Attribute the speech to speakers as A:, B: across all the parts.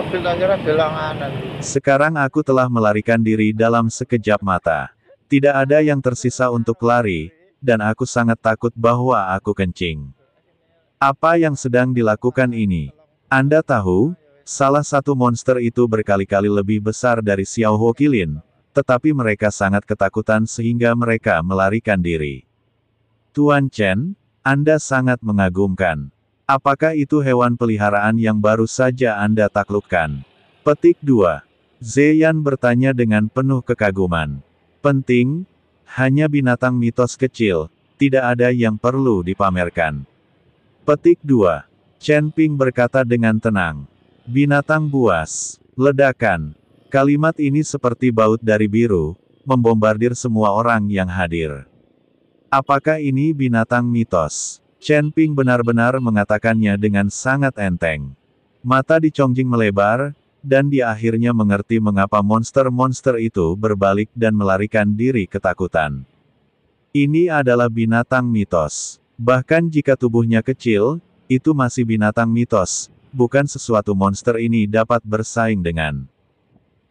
A: mobil tak kira belok kanan.
B: Sekarang aku telah melarikan diri dalam sekejap mata. Tidak ada yang tersisa untuk lari, dan aku sangat takut bahwa aku kencing. Apa yang sedang dilakukan ini? Anda tahu, salah satu monster itu berkali-kali lebih besar dari Xiao Hokilin, tetapi mereka sangat ketakutan sehingga mereka melarikan diri. Tuan Chen, Anda sangat mengagumkan. Apakah itu hewan peliharaan yang baru saja Anda taklukkan? Petik 2. Zeyan bertanya dengan penuh kekaguman. Penting, hanya binatang mitos kecil, tidak ada yang perlu dipamerkan. Petik 2. Chen Ping berkata dengan tenang. Binatang buas. Ledakan. Kalimat ini seperti baut dari biru, membombardir semua orang yang hadir. Apakah ini binatang mitos? Chen Ping benar-benar mengatakannya dengan sangat enteng. Mata di Chongjing melebar, dan dia akhirnya mengerti mengapa monster-monster itu berbalik dan melarikan diri ketakutan. Ini adalah binatang mitos. Bahkan jika tubuhnya kecil, itu masih binatang mitos, bukan sesuatu monster ini dapat bersaing dengan.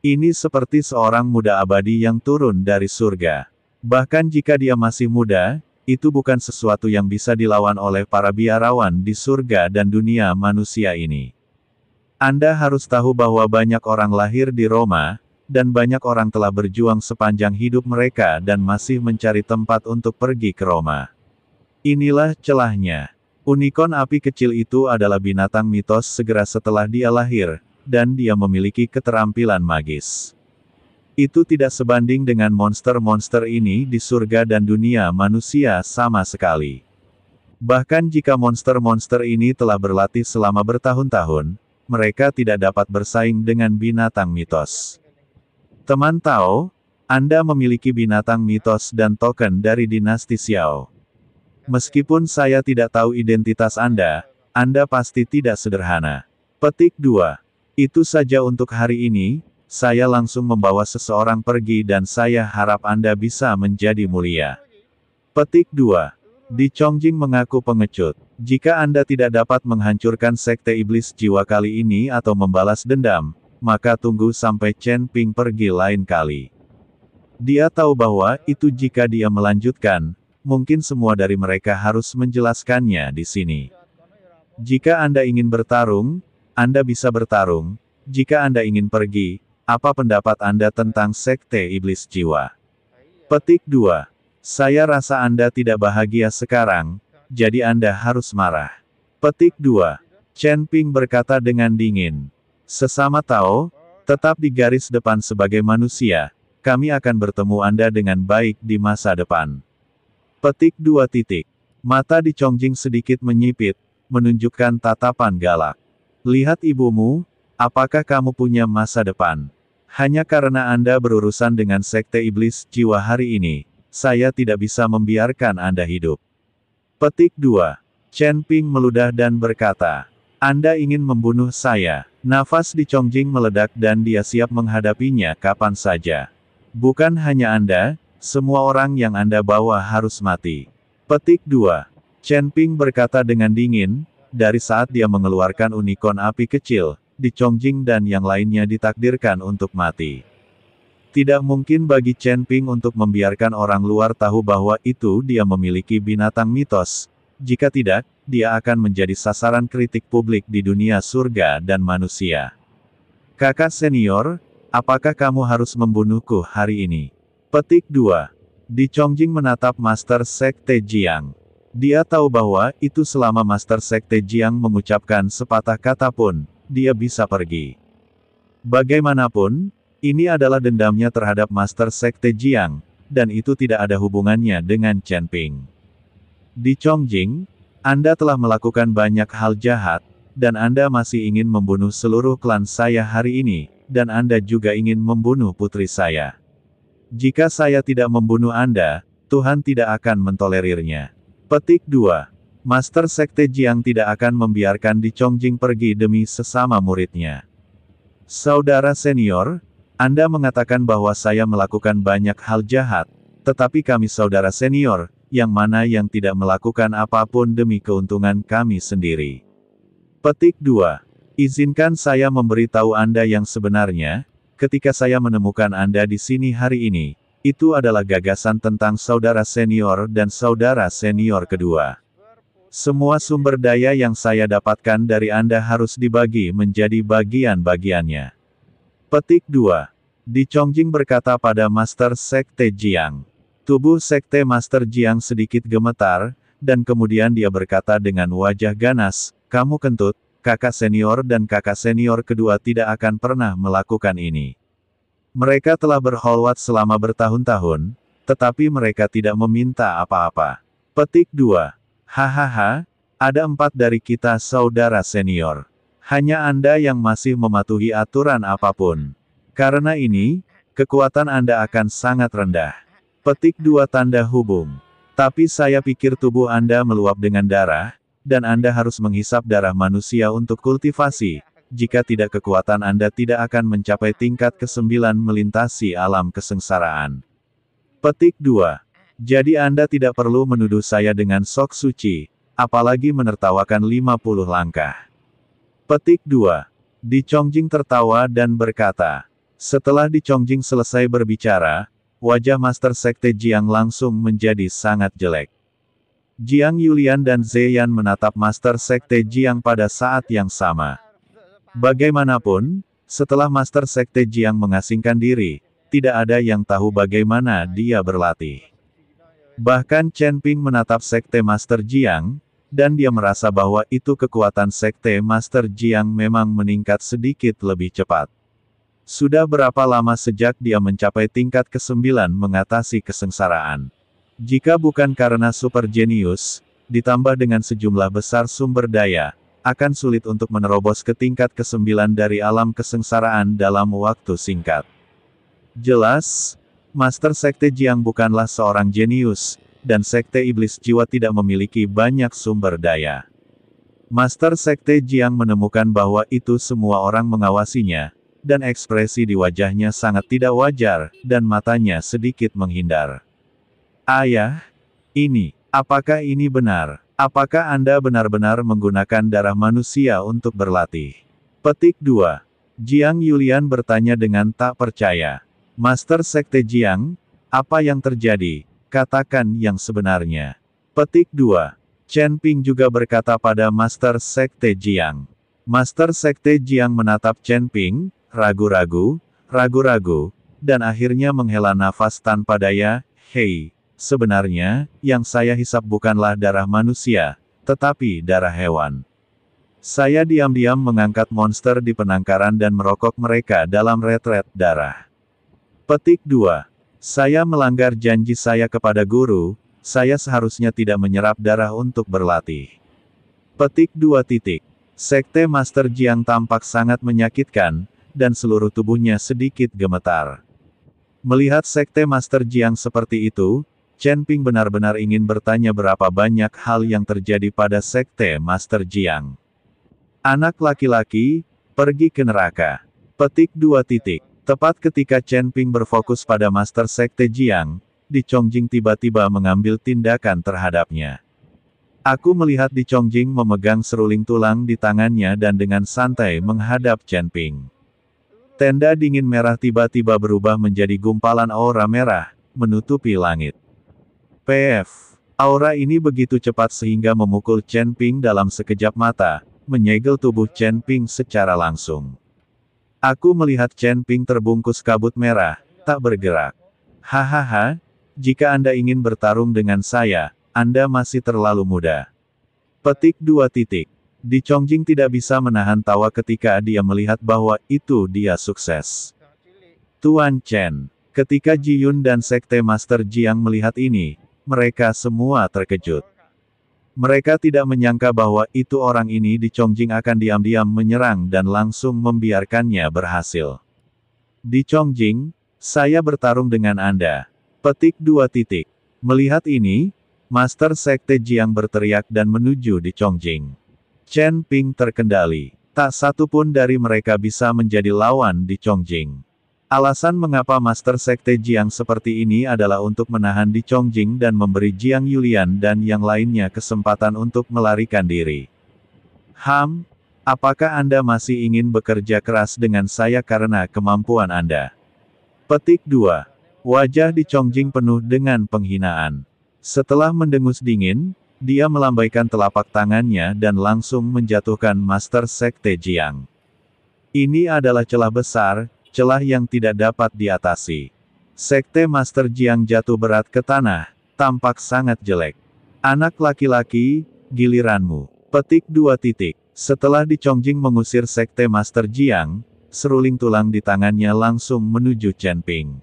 B: Ini seperti seorang muda abadi yang turun dari surga. Bahkan jika dia masih muda, itu bukan sesuatu yang bisa dilawan oleh para biarawan di surga dan dunia manusia ini. Anda harus tahu bahwa banyak orang lahir di Roma, dan banyak orang telah berjuang sepanjang hidup mereka dan masih mencari tempat untuk pergi ke Roma. Inilah celahnya. Unicorn api kecil itu adalah binatang mitos segera setelah dia lahir, dan dia memiliki keterampilan magis. Itu tidak sebanding dengan monster-monster ini di surga dan dunia manusia sama sekali. Bahkan jika monster-monster ini telah berlatih selama bertahun-tahun, mereka tidak dapat bersaing dengan binatang mitos. Teman Tao, Anda memiliki binatang mitos dan token dari dinasti Xiao. Meskipun saya tidak tahu identitas Anda pasti tidak sederhana. Petik 2. Itu saja untuk hari ini, saya langsung membawa seseorang pergi dan saya harap Anda bisa menjadi mulia. Petik 2. Di Chongjing mengaku pengecut. Jika Anda tidak dapat menghancurkan sekte iblis jiwa kali ini atau membalas dendam, maka tunggu sampai Chen Ping pergi lain kali. Dia tahu bahwa itu jika dia melanjutkan, mungkin semua dari mereka harus menjelaskannya di sini. Jika Anda ingin bertarung, Anda bisa bertarung. Jika Anda ingin pergi, apa pendapat Anda tentang sekte iblis jiwa? Petik 2. Saya rasa Anda tidak bahagia sekarang, jadi Anda harus marah. Petik 2. Chen Ping berkata dengan dingin. Sesama Tao, tetap di garis depan sebagai manusia, kami akan bertemu Anda dengan baik di masa depan. Petik 2. Mata di Chongjing sedikit menyipit, menunjukkan tatapan galak. Lihat ibumu, apakah kamu punya masa depan? Hanya karena Anda berurusan dengan sekte iblis jiwa hari ini, saya tidak bisa membiarkan Anda hidup. Petik 2. Chen Ping meludah dan berkata, Anda ingin membunuh saya. Nafas di Chongjing meledak dan dia siap menghadapinya kapan saja. Bukan hanya Anda, semua orang yang Anda bawa harus mati. Petik 2. Chen Ping berkata dengan dingin, dari saat dia mengeluarkan unicorn api kecil, di Chongjing dan yang lainnya ditakdirkan untuk mati. Tidak mungkin bagi Chen Ping untuk membiarkan orang luar tahu bahwa itu dia memiliki binatang mitos. Jika tidak, dia akan menjadi sasaran kritik publik di dunia surga dan manusia. Kakak senior, apakah kamu harus membunuhku hari ini? Petik 2. Di Chongjing menatap Master Sekte Jiang. Dia tahu bahwa itu selama Master Sekte Jiang mengucapkan sepatah kata pun, dia bisa pergi. Bagaimanapun, ini adalah dendamnya terhadap Master Sekte Jiang, dan itu tidak ada hubungannya dengan Chen Ping. Di Chongjing, Anda telah melakukan banyak hal jahat, dan Anda masih ingin membunuh seluruh klan saya hari ini, dan Anda juga ingin membunuh putri saya. Jika saya tidak membunuh Anda, Tuhan tidak akan mentolerirnya. Petik 2. Master Sekte Jiang tidak akan membiarkan Di Chongjing pergi demi sesama muridnya. Saudara senior, Anda mengatakan bahwa saya melakukan banyak hal jahat, tetapi kami saudara senior, yang mana yang tidak melakukan apapun demi keuntungan kami sendiri. Petik 2. Izinkan saya memberitahu Anda yang sebenarnya, ketika saya menemukan Anda di sini hari ini, itu adalah gagasan tentang saudara senior dan saudara senior kedua. Semua sumber daya yang saya dapatkan dari Anda harus dibagi menjadi bagian-bagiannya. Petik 2. Di Chongjing berkata pada Master Sekte Jiang. Tubuh Sekte Master Jiang sedikit gemetar, dan kemudian dia berkata dengan wajah ganas, "Kamu kentut, kakak senior dan kakak senior kedua tidak akan pernah melakukan ini. Mereka telah berkholwat selama bertahun-tahun, tetapi mereka tidak meminta apa-apa." Petik 2. Hahaha, ada 4 dari kita saudara senior. Hanya Anda yang masih mematuhi aturan apapun. Karena ini, kekuatan Anda akan sangat rendah. Petik 2 tanda hubung. Tapi saya pikir tubuh Anda meluap dengan darah, dan Anda harus menghisap darah manusia untuk kultivasi. Jika tidak kekuatan Anda tidak akan mencapai tingkat ke-9 melintasi alam kesengsaraan. Petik 2. Jadi Anda tidak perlu menuduh saya dengan sok suci, apalagi menertawakan 50 langkah. Petik 2. Di Chongjing tertawa dan berkata. Setelah Di Chongjing selesai berbicara, wajah Master Sekte Jiang langsung menjadi sangat jelek. Jiang Yulian dan Zeyan menatap Master Sekte Jiang pada saat yang sama. Bagaimanapun, setelah Master Sekte Jiang mengasingkan diri, tidak ada yang tahu bagaimana dia berlatih. Bahkan Chen Ping menatap Sekte Master Jiang, dan dia merasa bahwa itu kekuatan Sekte Master Jiang memang meningkat sedikit lebih cepat. Sudah berapa lama sejak dia mencapai tingkat ke-9 mengatasi kesengsaraan? Jika bukan karena super jenius, ditambah dengan sejumlah besar sumber daya, akan sulit untuk menerobos ke tingkat ke-9 dari alam kesengsaraan dalam waktu singkat. Jelas, Master Sekte Jiang bukanlah seorang jenius, dan Sekte Iblis Jiwa tidak memiliki banyak sumber daya. Master Sekte Jiang menemukan bahwa itu semua orang mengawasinya, dan ekspresi di wajahnya sangat tidak wajar, dan matanya sedikit menghindar. Ayah, apakah ini benar? Apakah Anda benar-benar menggunakan darah manusia untuk berlatih? Petik 2. Jiang Yulian bertanya dengan tak percaya. Master Sekte Jiang, apa yang terjadi? Katakan yang sebenarnya. Petik 2. Chen Ping juga berkata pada Master Sekte Jiang. Master Sekte Jiang menatap Chen Ping, ragu-ragu, dan akhirnya menghela nafas tanpa daya. Hei, sebenarnya, yang saya hisap bukanlah darah manusia, tetapi darah hewan. Saya diam-diam mengangkat monster di penangkaran dan merokok mereka dalam retret darah. Petik 2. Saya melanggar janji saya kepada guru, saya seharusnya tidak menyerap darah untuk berlatih. Petik 2. Sekte Master Jiang tampak sangat menyakitkan, dan seluruh tubuhnya sedikit gemetar. Melihat Sekte Master Jiang seperti itu, Chen Ping benar-benar ingin bertanya berapa banyak hal yang terjadi pada Sekte Master Jiang. Anak laki-laki, pergi ke neraka. Petik 2. Tepat ketika Chen Ping berfokus pada Master Sekte Jiang, Di Chongjing tiba-tiba mengambil tindakan terhadapnya. Aku melihat Di Chongjing memegang seruling tulang di tangannya dan dengan santai menghadap Chen Ping. Tenda dingin merah tiba-tiba berubah menjadi gumpalan aura merah, menutupi langit. PF. Aura ini begitu cepat sehingga memukul Chen Ping dalam sekejap mata, menyegel tubuh Chen Ping secara langsung. Aku melihat Chen Ping terbungkus kabut merah, tak bergerak. Hahaha, jika Anda ingin bertarung dengan saya, Anda masih terlalu muda. Petik 2. Di Chongjing tidak bisa menahan tawa ketika dia melihat bahwa itu dia sukses. Tuan Chen, ketika Ji Yun dan Sekte Master Jiang melihat ini, mereka semua terkejut. Mereka tidak menyangka bahwa itu orang ini Di Chongjing akan diam-diam menyerang dan langsung membiarkannya berhasil. Di Chongjing, saya bertarung dengan Anda. Petik 2. Melihat ini, Master Sekte Jiang berteriak dan menuju Di Chongjing. Chen Ping terkendali. Tak satu pun dari mereka bisa menjadi lawan Di Chongjing. Alasan mengapa Master Sekte Jiang seperti ini adalah untuk menahan Di Chongjing dan memberi Jiang Yulian dan yang lainnya kesempatan untuk melarikan diri. Apakah Anda masih ingin bekerja keras dengan saya karena kemampuan Anda? Petik 2. Wajah Di Chongjing penuh dengan penghinaan. Setelah mendengus dingin, dia melambaikan telapak tangannya dan langsung menjatuhkan Master Sekte Jiang. Ini adalah celah besar, celah yang tidak dapat diatasi. Sekte Master Jiang jatuh berat ke tanah, tampak sangat jelek. Anak laki-laki, giliranmu. Petik 2. Setelah Di Chongjing mengusir Sekte Master Jiang, seruling tulang di tangannya langsung menuju Chen Ping.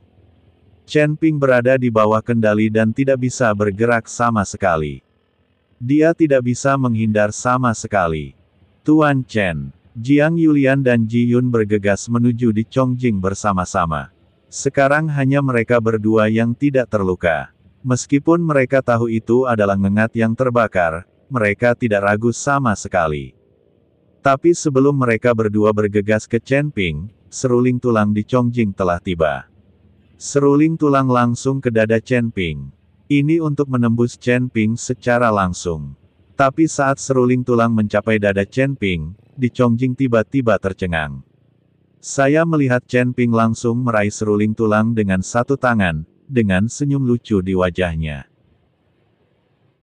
B: Chen Ping berada di bawah kendali dan tidak bisa bergerak sama sekali. Dia tidak bisa menghindar sama sekali. Tuan Chen, Jiang Yulian dan Ji Yun bergegas menuju Di Chongjing bersama-sama. Sekarang hanya mereka berdua yang tidak terluka. Meskipun mereka tahu itu adalah ngengat yang terbakar, mereka tidak ragu sama sekali. Tapi sebelum mereka berdua bergegas ke Chen Ping, seruling tulang Di Chongjing telah tiba. Seruling tulang langsung ke dada Chen Ping. Ini untuk menembus Chen Ping secara langsung. Tapi saat seruling tulang mencapai dada Chen Ping, Di Chongjing tiba-tiba tercengang. Saya melihat Chen Ping langsung meraih seruling tulang dengan satu tangan, dengan senyum lucu di wajahnya.